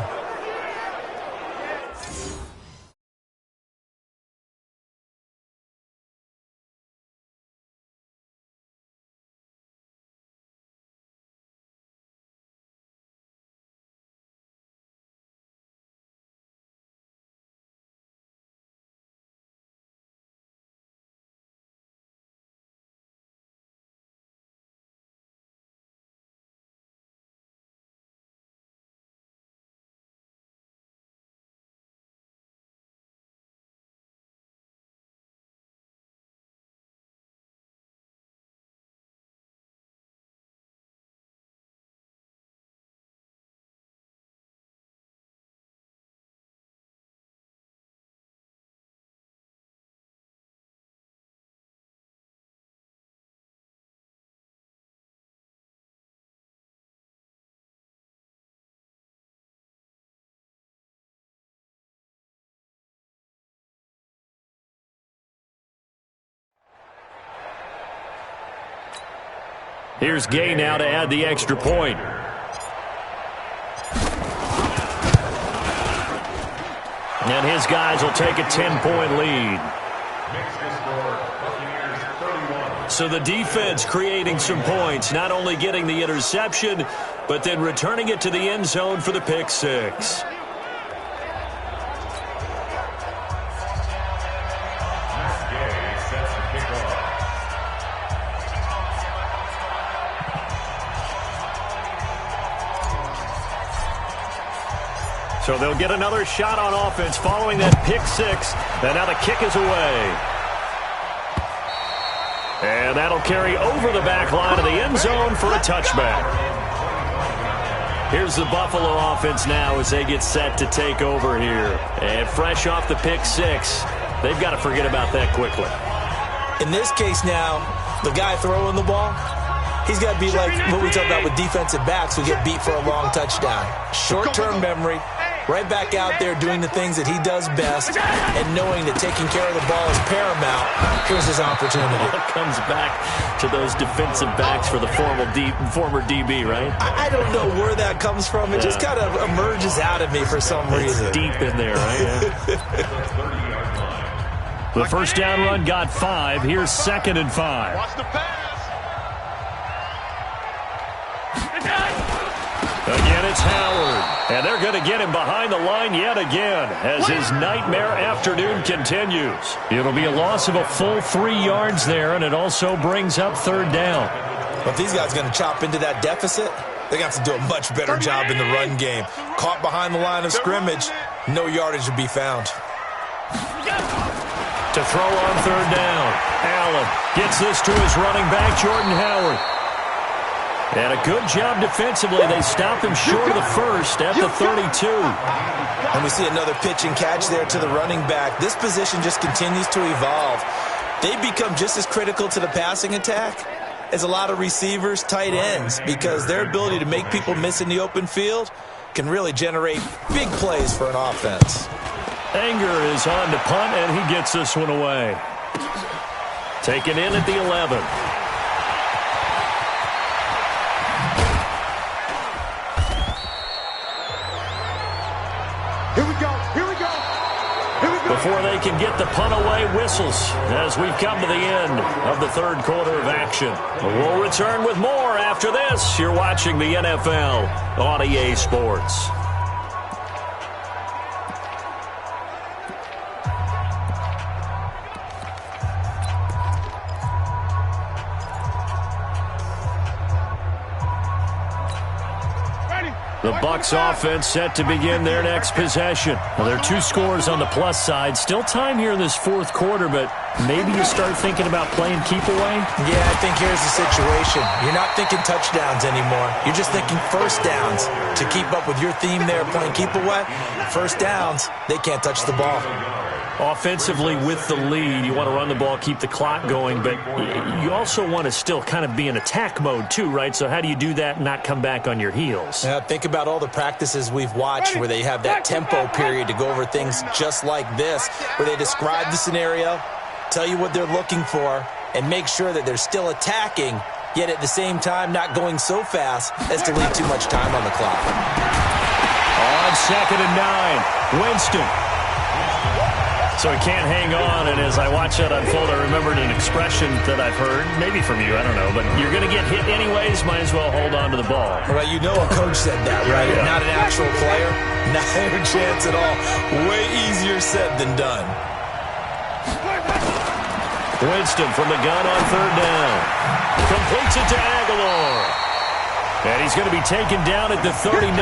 Here's Gay now to add the extra point. And his guys will take a 10-point lead. So the defense creating some points, not only getting the interception, but then returning it to the end zone for the pick six. So they'll get another shot on offense following that pick six. And now the kick is away. And that'll carry over the back line of the end zone for a touchback. Here's the Buffalo offense now as they get set to take over here. And fresh off the pick six, they've got to forget about that quickly. In this case now, the guy throwing the ball, he's got to be like what we talk about with defensive backs who get beat for a long touchdown. Short-term memory. Right back out there doing the things that he does best and knowing that taking care of the ball is paramount. Here's his opportunity. It comes back to those defensive backs for the former DB, right? I don't know where that comes from. It just kind of emerges out of me for some reason. It's deep in there, right? The first down run got 5. Here's 2nd and 5. Watch the pass. Again, it's Howard. And they're going to get him behind the line yet again as his nightmare afternoon continues. It'll be a loss of a full 3 yards there, and it also brings up 3rd down. Well, if these guys are going to chop into that deficit, they got to do a much better job in the run game. Caught behind the line of scrimmage, no yardage to be found. To throw on 3rd down. Allen gets this to his running back, Jordan Howard. And a good job defensively. They stop him short of the first at the 32. And we see another pitch and catch there to the running back. This position just continues to evolve. They become just as critical to the passing attack as a lot of receivers, tight ends, because their ability to make people miss in the open field can really generate big plays for an offense. Anger is on to punt, and he gets this one away. Taken in at the 11. Here we go. Here we go. Here we go. Before they can get the punt away, whistles as we've come to the end of the 3rd quarter of action. We'll return with more after this. You're watching the NFL on EA Sports. The Bucs offense set to begin their next possession. Well, there are 2 scores on the plus side. Still time here in this 4th quarter, but maybe you start thinking about playing keep away? Yeah, I think here's the situation. You're not thinking touchdowns anymore. You're just thinking first downs. To keep up with your theme there, playing keep away, first downs, they can't touch the ball. Offensively, with the lead, you want to run the ball, keep the clock going, but you also want to still kind of be in attack mode too, right? So how do you do that and not come back on your heels? Now, think about all the practices we've watched where they have that tempo period to go over things just like this, where they describe the scenario, tell you what they're looking for, and make sure that they're still attacking, yet at the same time not going so fast as to leave too much time on the clock. On 2nd and 9, Winston. So he can't hang on, and as I watch that unfold, I remembered an expression that I've heard, maybe from you, I don't know, but you're going to get hit anyways, might as well hold on to the ball. Right, you know a coach said that, right? Yeah. Not an actual player, not a chance at all. Way easier said than done. Winston from the gun on 3rd down. Completes it to Aguilar. And he's going to be taken down at the 39,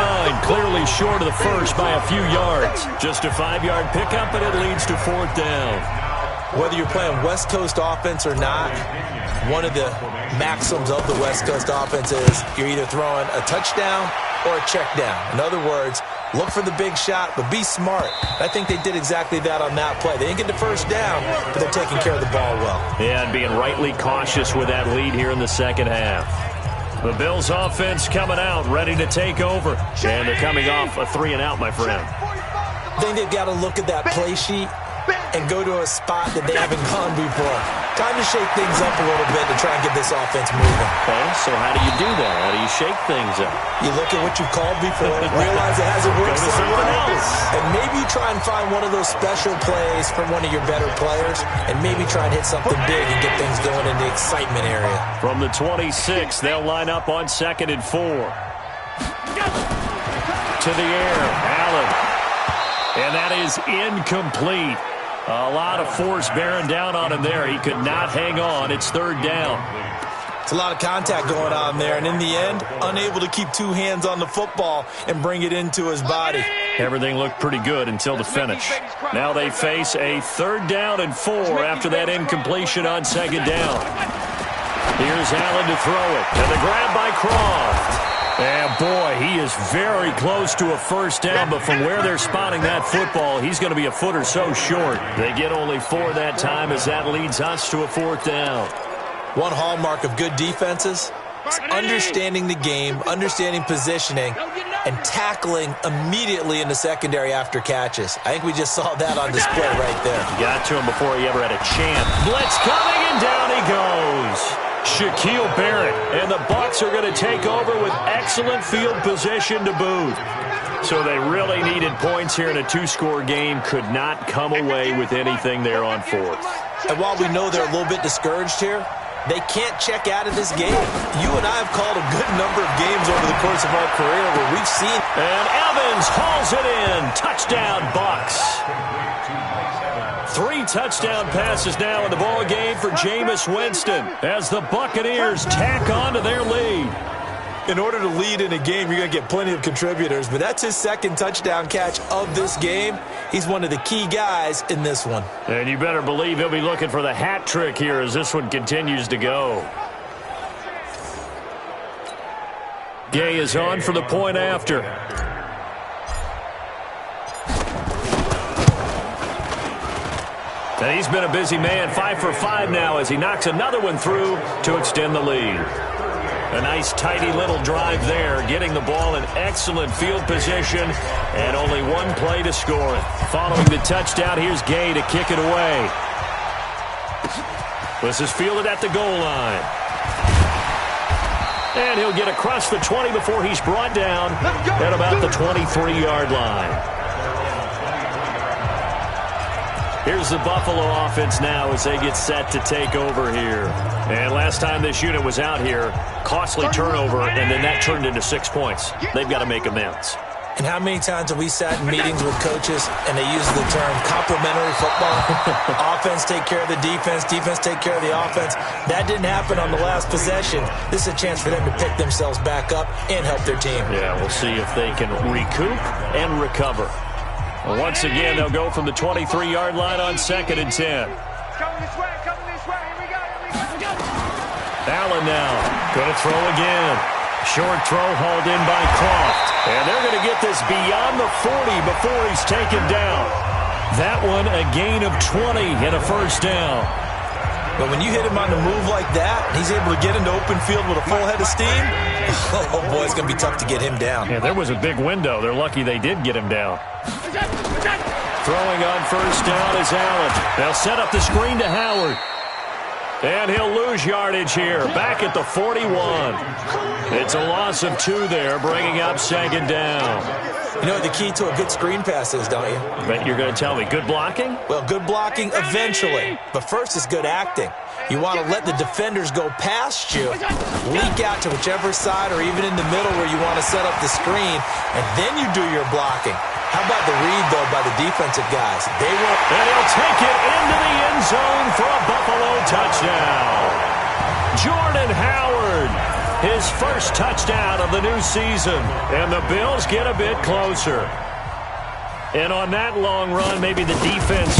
clearly short of the first by a few yards. Just a 5-yard pickup, and it leads to 4th down. Whether you're playing West Coast offense or not, one of the maxims of the West Coast offense is you're either throwing a touchdown or a check down. In other words, look for the big shot, but be smart. I think they did exactly that on that play. They didn't get the first down, but they're taking care of the ball well. Yeah, and being rightly cautious with that lead here in the 2nd half. The Bills offense coming out, ready to take over. And they're coming off a 3-and-out, my friend. I think they've got to look at that play sheet and go to a spot that they haven't gone before. Time to shake things up a little bit to try and get this offense moving. Okay, so how do you do that? How do you shake things up? You look at what you've called before, realize it hasn't worked somewhere else, and maybe you try and find one of those special plays from one of your better players, and maybe try and hit something big and get things going in the excitement area. From the 26, they'll line up on 2nd and 4. To the air, Allen. And that is incomplete. A lot of force bearing down on him there. He could not hang on. It's 3rd down. It's a lot of contact going on there, and in the end, unable to keep 2 hands on the football and bring it into his body. Everything looked pretty good until the finish. Now they face a 3rd down and 4 after that incompletion on 2nd down. Here's Allen to throw it, and the grab by Croft. And, boy, he is very close to a 1st down, but from where they're spotting that football, he's going to be a foot or so short. They get only 4 that time as that leads us to a 4th down. One hallmark of good defenses is understanding the game, understanding positioning, and tackling immediately in the secondary after catches. I think we just saw that on display right there. Got to him before he ever had a chance. Blitz coming, and down he goes. Shaquille Barrett, and the Bucs are going to take over with excellent field position to boot. So they really needed points here in a 2-score game. Could not come away with anything there on 4th. And while we know they're a little bit discouraged here, they can't check out of this game. You and I have called a good number of games over the course of our career where we've seen... And Evans hauls it in. Touchdown, Bucs. 3 touchdown passes now in the ball game for Jameis Winston as the Buccaneers tack on to their lead. In order to lead in a game, you're going to get plenty of contributors, but that's his 2nd touchdown catch of this game. He's one of the key guys in this one. And you better believe he'll be looking for the hat trick here as this one continues to go. Gay is on for the point after. And he's been a busy man, 5 for 5 now as he knocks another one through to extend the lead. A nice, tidy little drive there, getting the ball in excellent field position, and only 1 play to score it. Following the touchdown, here's Gay to kick it away. This is fielded at the goal line. And he'll get across the 20 before he's brought down at about the 23-yard line. Here's the Buffalo offense now as they get set to take over here. And last time this unit was out here, costly turnover, and then that turned into 6 points. They've got to make amends. And how many times have we sat in meetings with coaches and they use the term complementary football? Offense take care of the defense, defense take care of the offense. That didn't happen on the last possession. This is a chance for them to pick themselves back up and help their team. Yeah, we'll see if they can recoup and recover. Well, once again, they'll go from the 23-yard line on 2nd and 10. Coming this way, here we go. Allen now, going to throw again. Short throw hauled in by Croft. And they're going to get this beyond the 40 before he's taken down. That one a gain of 20 and a 1st down. But when you hit him on the move like that, he's able to get into open field with a full head of steam, oh boy, it's going to be tough to get him down. Yeah, there was a big window. They're lucky they did get him down. Throwing on 1st down is Allen. They'll set up the screen to Howard. And he'll lose yardage here, back at the 41. It's a loss of 2 there, bringing up 2nd down. You know what the key to a good screen pass is, don't you? Bet you're going to tell me. Good blocking? Well, good blocking eventually. But first is good acting. You want to let the defenders go past you, leak out to whichever side or even in the middle where you want to set up the screen, and then you do your blocking. How about the read, though, by the defensive guys? They won't. And he'll take it into the end zone for a Buffalo touchdown. Jordan Howard, his first touchdown of the new season. And the Bills get a bit closer. And on that long run, maybe the defense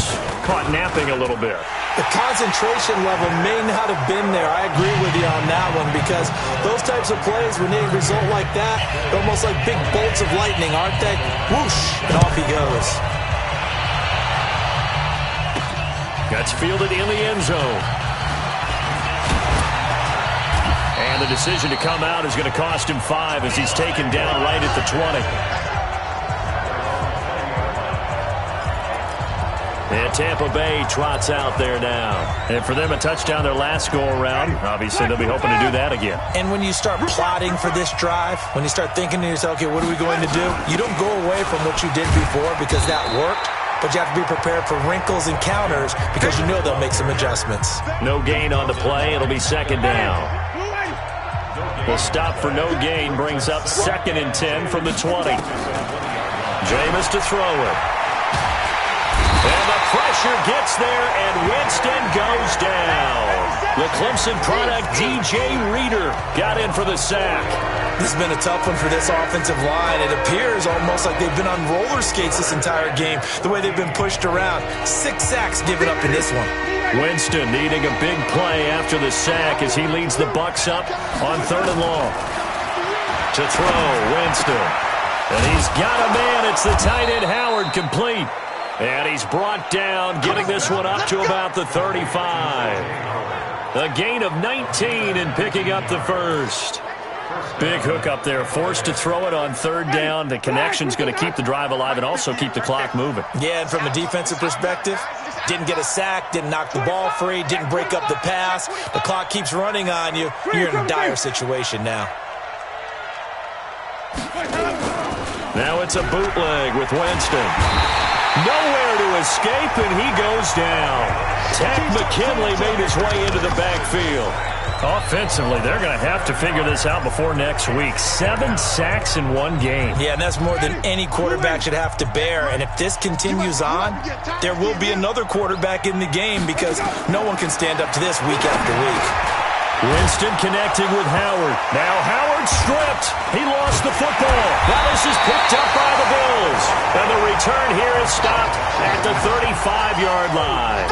caught napping a little bit. The concentration level may not have been there. I agree with you on that one because those types of plays, when they result like that, they're almost like big bolts of lightning, aren't they? Whoosh, and off he goes. Gets fielded in the end zone. And the decision to come out is going to cost him 5 as he's taken down right at the 20. And Tampa Bay trots out there now. And for them, a touchdown their last go-around. Obviously, they'll be hoping to do that again. And when you start plotting for this drive, when you start thinking to yourself, okay, what are we going to do? You don't go away from what you did before because that worked, but you have to be prepared for wrinkles and counters because you know they'll make some adjustments. No gain on the play. It'll be second down. The stop for no gain brings up 2nd and 10 from the 20. Jameis to throw it. And the pressure gets there, and Winston goes down. The Clemson product, DJ Reader, got in for the sack. This has been a tough one for this offensive line. It appears almost like they've been on roller skates this entire game, the way they've been pushed around. 6 sacks given up in this one. Winston needing a big play after the sack as he leads the Bucs up on 3rd and long. To throw, Winston. And he's got a man. It's the tight end, Howard, complete. And he's brought down, getting this one up to about the 35. A gain of 19 and picking up the first. Big hook up there, forced to throw it on 3rd down. The connection's going to keep the drive alive and also keep the clock moving. Yeah, and from a defensive perspective, didn't get a sack, didn't knock the ball free, didn't break up the pass. The clock keeps running on you. You're in a dire situation now. Now it's a bootleg with Winston. Nowhere to escape, and he goes down. Tack McKinley made his way into the backfield. Offensively, they're going to have to figure this out before next week. 7 sacks in one game. Yeah, and that's more than any quarterback should have to bear. And if this continues on, there will be another quarterback in the game because no one can stand up to this week after week. Winston connecting with Howard. Now Howard stripped. He lost the football. Now this is picked up by the Bills. And the return here is stopped at the 35-yard line.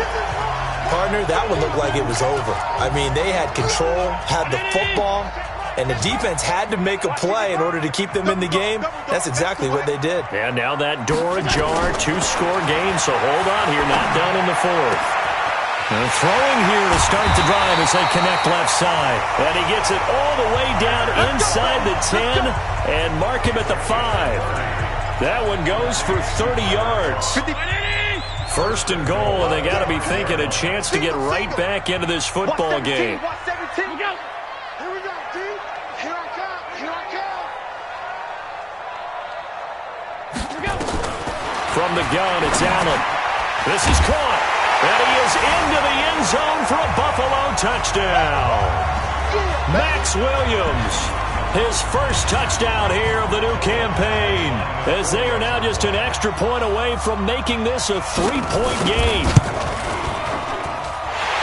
Partner, that would look like it was over. I mean, they had control, had the football, and the defense had to make a play in order to keep them in the game. That's exactly what they did. And now that door ajar, 2-score game, so hold on here, not done in the 4th. And throwing here to start the drive as they connect left side. And he gets it all the way down inside the 10 and mark him at the 5. That one goes for 30 yards. 1st and goal, and they got to be thinking a chance to get right back into this football game. Here we go. Here we go, D. Here I come. Here I come. From the gun, it's Allen. This is caught. And he is into the end zone for a Buffalo touchdown. Max Williams, his first touchdown here of the new campaign, as they are now just an extra point away from making this a 3-point game.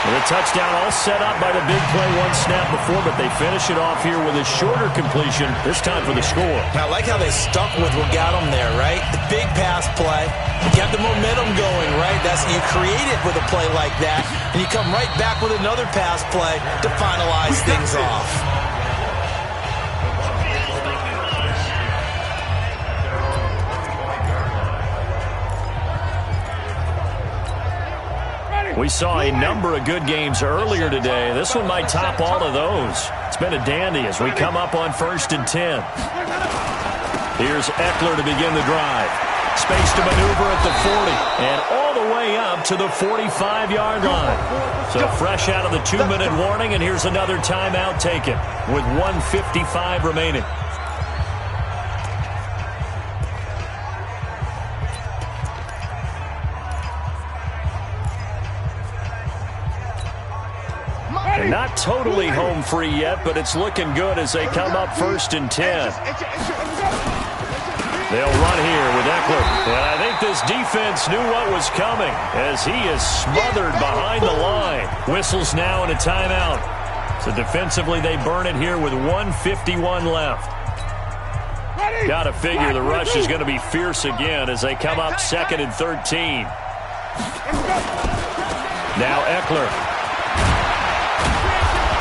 The touchdown all set up by the big play one snap before, but they finish it off here with a shorter completion, this time for the score. I like how they stuck with what got them there, right? The big pass play. You have the momentum going, right? You create it with a play like that, and you come right back with another pass play to finalize things off. We saw a number of good games earlier today. This one might top all of those. It's been a dandy as we come up on 1st and 10. Here's Eckler to begin the drive. Space to maneuver at the 40 and all the way up to the 45-yard line. So fresh out of the 2-minute warning, and here's another timeout taken with 1:55 remaining. And not totally home free yet, but it's looking good as they come up 1st and 10. They'll run here with Eckler. And I think this defense knew what was coming as he is smothered behind the line. Whistles now and a timeout. So defensively they burn it here with 1:51 left. Got to figure the rush is going to be fierce again as they come up 2nd and 13. Now Eckler.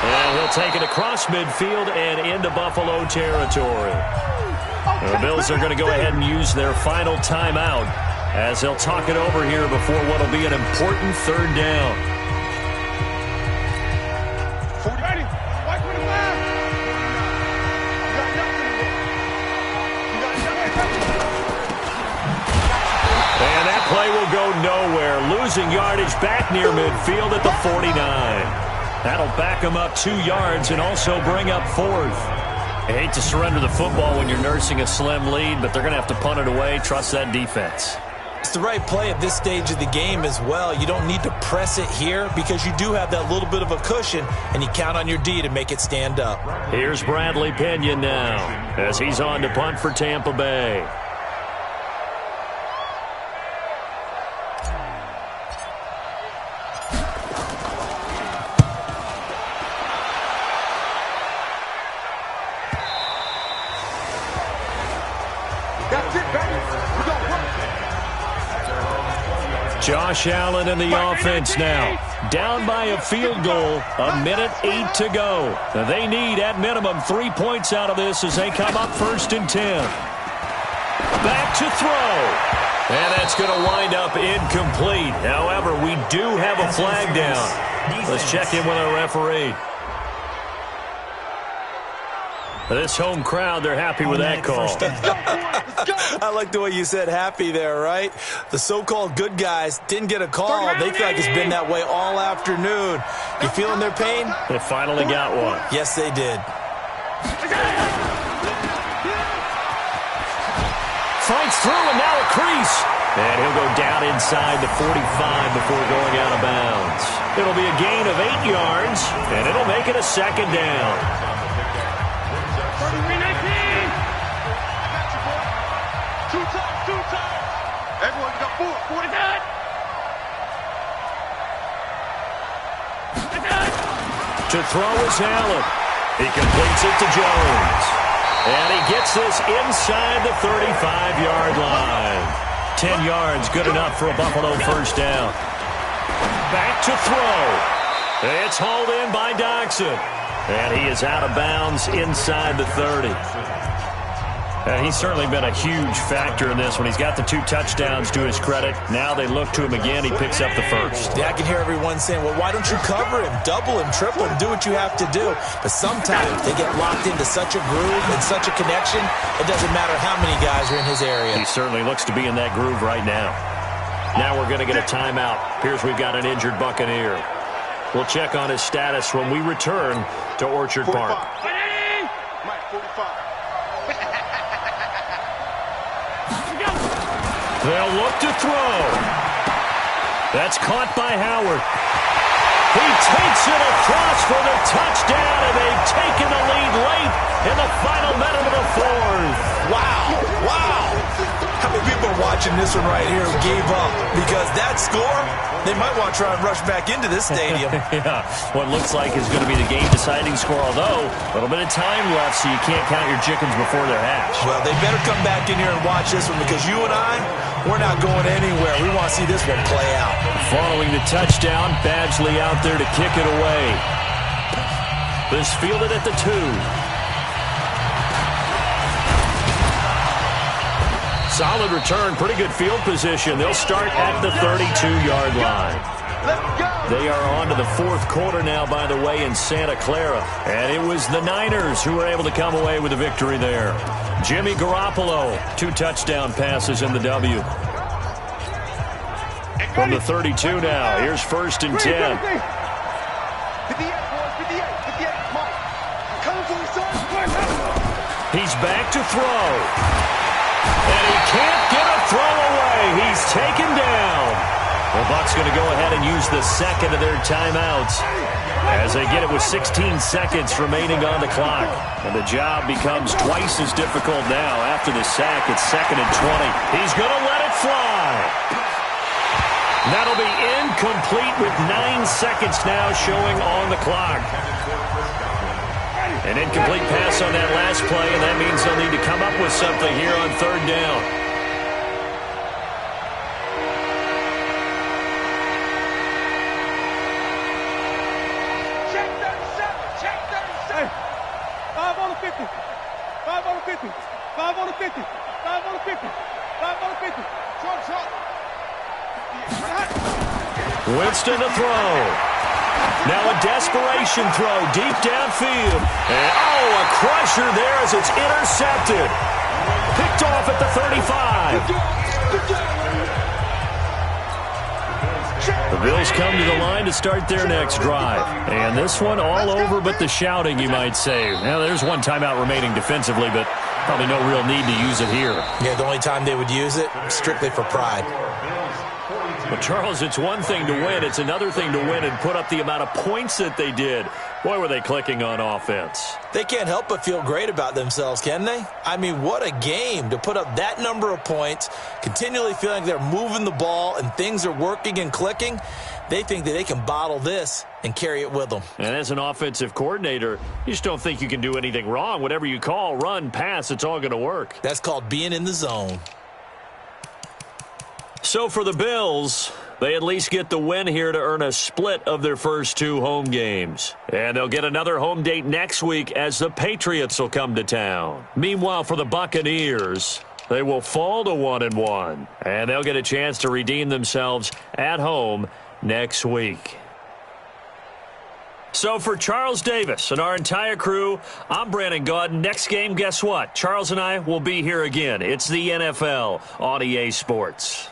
And he'll take it across midfield and into Buffalo territory. The Bills are going to go ahead and use their final timeout as they'll talk it over here before what will be an important 3rd down. And that play will go nowhere. losing yardage back near midfield at the 49. That'll back them up 2 yards and also bring up 4th. I hate to surrender the football when you're nursing a slim lead, but they're going to have to punt it away. Trust that defense. It's the right play at this stage of the game as well. You don't need to press it here because you do have that little bit of a cushion, and you count on your D to make it stand up. Here's Bradley Pinion now as he's on to punt for Tampa Bay. Josh Allen in the offense now. Down by a field goal, 1:08 to go. They need, at minimum, 3 points out of this as they come up 1st and 10. Back to throw. And that's going to wind up incomplete. However, we do have a flag down. Let's check in with our referee. This home crowd, they're happy with that call. I like the way you said happy there, right? The so-called good guys didn't get a call. They feel like it's been that way all afternoon. You feeling their pain? They finally got one. Yes, they did. Fights through and now a crease. And he'll go down inside the 45 before going out of bounds. It'll be a gain of 8 yards, and it'll make it a 2nd down. Everyone got 4. To throw is Allen. He completes it to Jones. And he gets this inside the 35-yard line. 10 yards, good enough for a Buffalo 1st down. Back to throw. It's hauled in by Doxson. And he is out of bounds inside the 30. He's certainly been a huge factor in this when he's got the 2 touchdowns to his credit. Now they look to him again. He picks up the 1st. Yeah, I can hear everyone saying, well, why don't you cover him, double him, triple him, do what you have to do. But sometimes they get locked into such a groove and such a connection, it doesn't matter how many guys are in his area. He certainly looks to be in that groove right now. Now we're going to get a timeout. Here's we've got an injured Buccaneer. We'll check on his status when we return to Orchard Park. Mike, 45. They'll look to throw. That's caught by Howard. He takes it across for the touchdown, and they've taken the lead late in the final minute of the 4th. Wow, wow. How many people are watching this one right here who gave up? Because that score, they might want to try and rush back into this stadium. Yeah, what looks like is going to be the game-deciding score, although a little bit of time left, so you can't count your chickens before they're hatched. Well, they better come back in here and watch this one because you and I, we're not going anywhere. We want to see this one play out. Following the touchdown, Badgley out there to kick it away. This fielded at the 2. Solid return, pretty good field position. They'll start at the 32-yard line. They are on to the 4th quarter now, by the way, in Santa Clara. And it was the Niners who were able to come away with a victory there. Jimmy Garoppolo, 2 touchdown passes in the W. From the 32 now, here's 1st and 10. 58, Mike. Coming for his son. He's back to throw. And he can't get a throw away. He's taken down. The Bucs going to go ahead and use the 2nd of their timeouts as they get it with 16 seconds remaining on the clock. And the job becomes twice as difficult now. After the sack, it's 2nd and 20. He's going to let it fly. That'll be incomplete with 9 seconds now showing on the clock. An incomplete pass on that last play, and that means they'll need to come up with something here on 3rd down. Check 37. Check 37. 5 on the 50. 5 on the 50. 5 on the 50. 5 on the 50. 5 on the 50. Short. Winston to throw. Now a desperation throw deep downfield. And, a crusher there as it's intercepted. Picked off at the 35. The Bills come to the line to start their next drive. And this one all over but the shouting, you might say. Now, there's one timeout remaining defensively, but probably no real need to use it here. Yeah, the only time they would use it, strictly for pride. Well, Charles, it's one thing to win. It's another thing to win and put up the amount of points that they did. Boy, were they clicking on offense. They can't help but feel great about themselves, can they? I mean, what a game to put up that number of points, continually feeling they're moving the ball and things are working and clicking. They think that they can bottle this and carry it with them. And as an offensive coordinator, you just don't think you can do anything wrong. Whatever you call, run, pass, it's all going to work. That's called being in the zone. So for the Bills, they at least get the win here to earn a split of their first 2 home games. And they'll get another home date next week as the Patriots will come to town. Meanwhile, for the Buccaneers, they will fall to 1-1. And they'll get a chance to redeem themselves at home next week. So for Charles Davis and our entire crew, I'm Brandon Gaudin. Next game, guess what? Charles and I will be here again. It's the NFL on EA Sports.